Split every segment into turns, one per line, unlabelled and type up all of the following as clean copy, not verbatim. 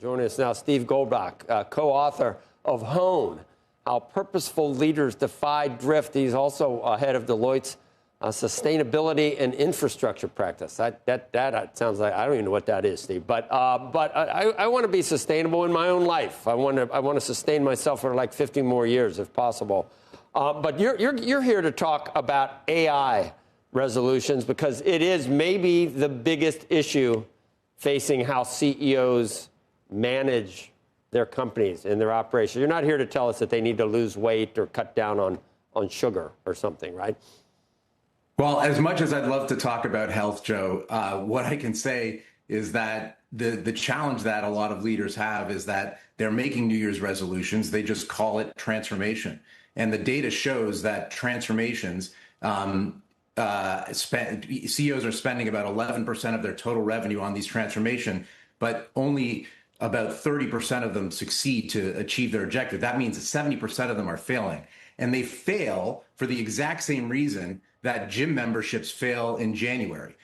Joining us now, Steve Goldbach, co-author of Hone, How Purposeful Leaders Defy Drift. He's also head of Deloitte's sustainability and infrastructure practice. That sounds like, I don't even know what that is, Steve. But I want to be sustainable in my own life. I want to sustain myself for like 50 more years if possible. But you're here to talk about AI resolutions because it is maybe the biggest issue facing how CEOs manage their companies and their operations. You're not here to tell us that they need to lose weight or cut down on sugar or something, right?
Well, as much as I'd love to talk about health, Joe, what I can say is that the challenge that a lot of leaders have is that they're making New Year's resolutions. They just call it transformation. And the data shows that transformations, CEOs are spending about 11% of their total revenue on these transformation, but only about 30% of them succeed to achieve their objective. That means that 70% of them are failing. And they fail for the exact same reason that gym memberships fail in January.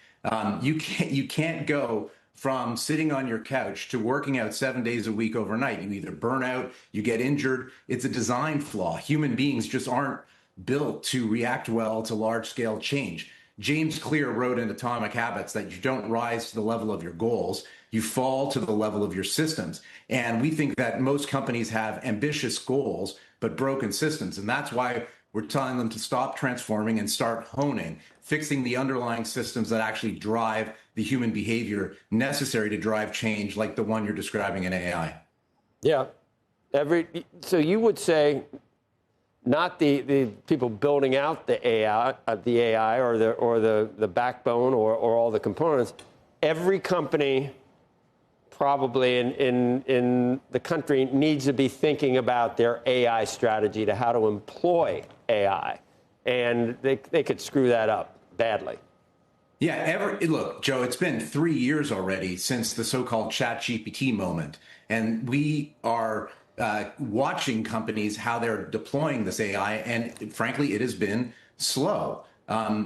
You can't go from sitting on your couch to working out 7 days a week overnight. You either burn out, you get injured. It's a design flaw. Human beings just aren't built to react well to large-scale change. James Clear wrote in Atomic Habits that you don't rise to the level of your goals, you fall to the level of your systems. And we think that most companies have ambitious goals, but broken systems. And that's why we're telling them to stop transforming and start honing, fixing the underlying systems that actually drive the human behavior necessary to drive change like the one you're describing in AI.
Yeah. So you would say not the people building out the AI or the backbone or all the components. Every company probably in the country needs to be thinking about their AI strategy to how to employ AI. And they could screw that up badly.
Yeah, look, Joe, it's been 3 years already since the so-called ChatGPT moment. And we are watching companies, how they're deploying this AI. And frankly, it has been slow.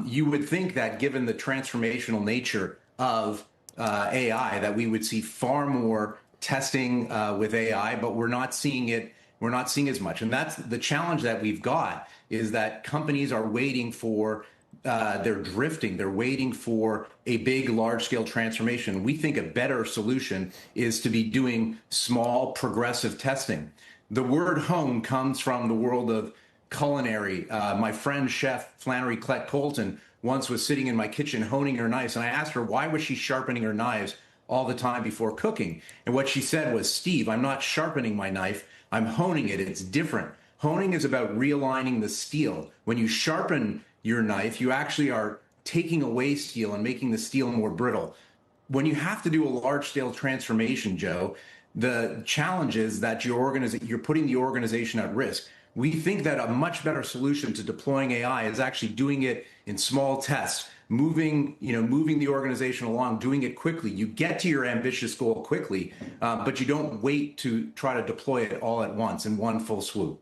You would think that given the transformational nature of AI, that we would see far more testing with AI, but we're not seeing it. We're not seeing as much. And that's the challenge that we've got, is that companies are waiting for, they're drifting. They're waiting for a big, large-scale transformation. We think a better solution is to be doing small, progressive testing. The word hone comes from the world of culinary. My friend, Chef Flannery Colton, once was sitting in my kitchen honing her knives, and I asked her why was she sharpening her knives all the time before cooking. And what she said was, Steve, I'm not sharpening my knife, I'm honing it. It's different. Honing is about realigning the steel. When you sharpen your knife, you actually are taking away steel and making the steel more brittle. When you have to do a large-scale transformation, Joe, the challenge is that you're putting the organization at risk. We think that a much better solution to deploying AI is actually doing it in small tests, moving the organization along, doing it quickly. You get to your ambitious goal quickly, but you don't wait to try to deploy it all at once in one full swoop.